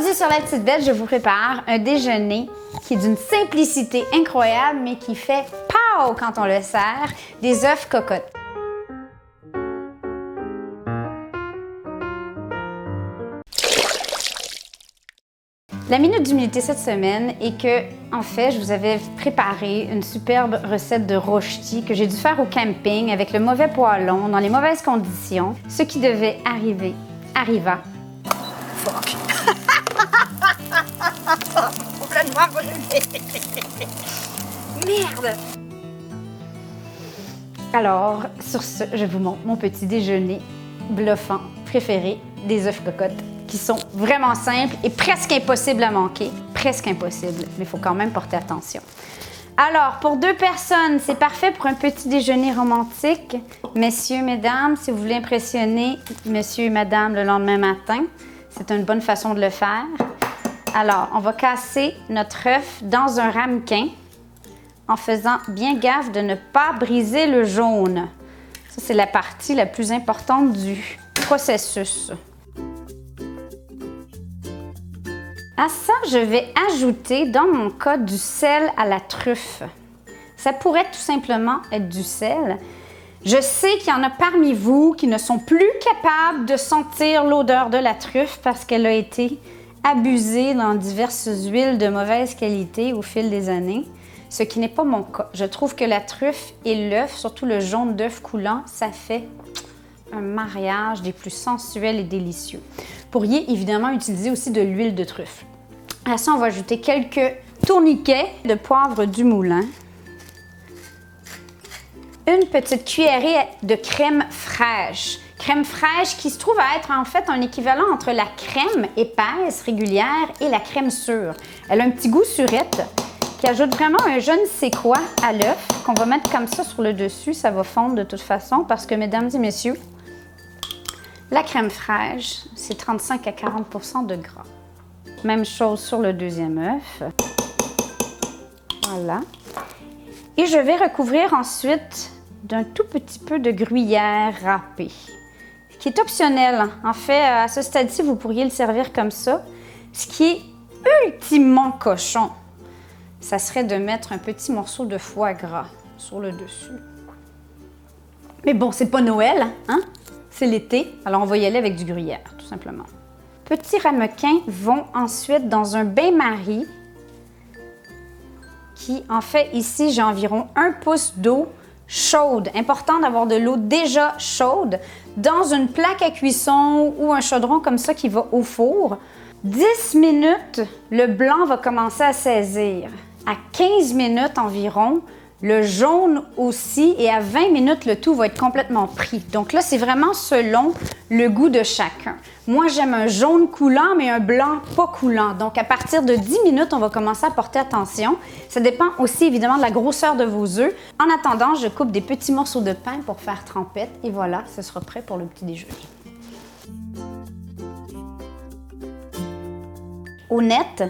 Aujourd'hui, sur la petite bête, je vous prépare un déjeuner qui est d'une simplicité incroyable, mais qui fait pow quand on le sert, des œufs cocottes. La minute d'humilité cette semaine est que, en fait, je vous avais préparé une superbe recette de rosti que j'ai dû faire au camping avec le mauvais poêlon, dans les mauvaises conditions. Ce qui devait arriver, arriva. Fuck! Complètement brûlé! Merde! Alors, sur ce, je vous montre mon petit déjeuner bluffant préféré, des œufs cocottes, qui sont vraiment simples et presque impossibles à manquer. Presque impossible, mais il faut quand même porter attention. Alors, pour 2 personnes, c'est parfait pour un petit déjeuner romantique. Messieurs, mesdames, si vous voulez impressionner monsieur et madame le lendemain matin, c'est une bonne façon de le faire. Alors, on va casser notre œuf dans un ramequin en faisant bien gaffe de ne pas briser le jaune. Ça, c'est la partie la plus importante du processus. À ça, je vais ajouter, dans mon cas, du sel à la truffe. Ça pourrait tout simplement être du sel. Je sais qu'il y en a parmi vous qui ne sont plus capables de sentir l'odeur de la truffe parce qu'elle a été abusée dans diverses huiles de mauvaise qualité au fil des années, ce qui n'est pas mon cas. Je trouve que la truffe et l'œuf, surtout le jaune d'œuf coulant, ça fait un mariage des plus sensuels et délicieux. Vous pourriez évidemment utiliser aussi de l'huile de truffe. À ça, on va ajouter quelques tourniquets de poivre du moulin. Une petite cuillerée de crème fraîche. Crème fraîche qui se trouve à être en fait un équivalent entre la crème épaisse régulière et la crème sûre. Elle a un petit goût surette qui ajoute vraiment un je ne sais quoi à l'œuf qu'on va mettre comme ça sur le dessus. Ça va fondre de toute façon parce que, mesdames et messieurs, la crème fraîche, c'est 35 à 40 % de gras. Même chose sur le deuxième œuf. Voilà. Et je vais recouvrir ensuite d'un tout petit peu de gruyère râpée, qui est optionnel. En fait, à ce stade-ci, vous pourriez le servir comme ça. Ce qui est ultimement cochon, ça serait de mettre un petit morceau de foie gras sur le dessus. Mais bon, c'est pas Noël, hein? C'est l'été, alors on va y aller avec du gruyère, tout simplement. Petits ramequins vont ensuite dans un bain-marie qui, en fait, ici, j'ai environ 1 pouce d'eau chaude. Important d'avoir de l'eau déjà chaude dans une plaque à cuisson ou un chaudron comme ça qui va au four. 10 minutes, le blanc va commencer à saisir. À 15 minutes environ, le jaune aussi, et à 20 minutes, le tout va être complètement pris. Donc là, c'est vraiment selon le goût de chacun. Moi, j'aime un jaune coulant, mais un blanc pas coulant. Donc, à partir de 10 minutes, on va commencer à porter attention. Ça dépend aussi, évidemment, de la grosseur de vos œufs. En attendant, je coupe des petits morceaux de pain pour faire trempette. Et voilà, ce sera prêt pour le petit déjeuner. Honnête,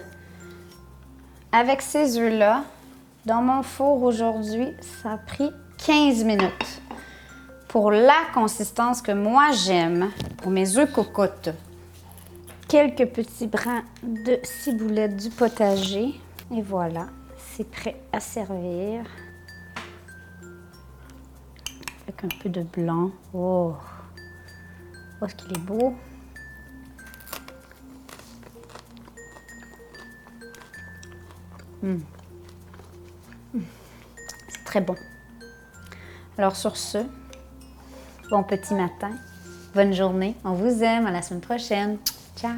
avec ces œufs-là, dans mon four aujourd'hui, ça a pris 15 minutes. Pour la consistance que moi j'aime, pour mes œufs cocottes, quelques petits brins de ciboulette du potager. Et voilà, c'est prêt à servir. Avec un peu de blanc. Oh, oh est-ce qu'il est beau! C'est très bon. Alors sur ce, bon petit matin, bonne journée, on vous aime, à la semaine prochaine. Ciao!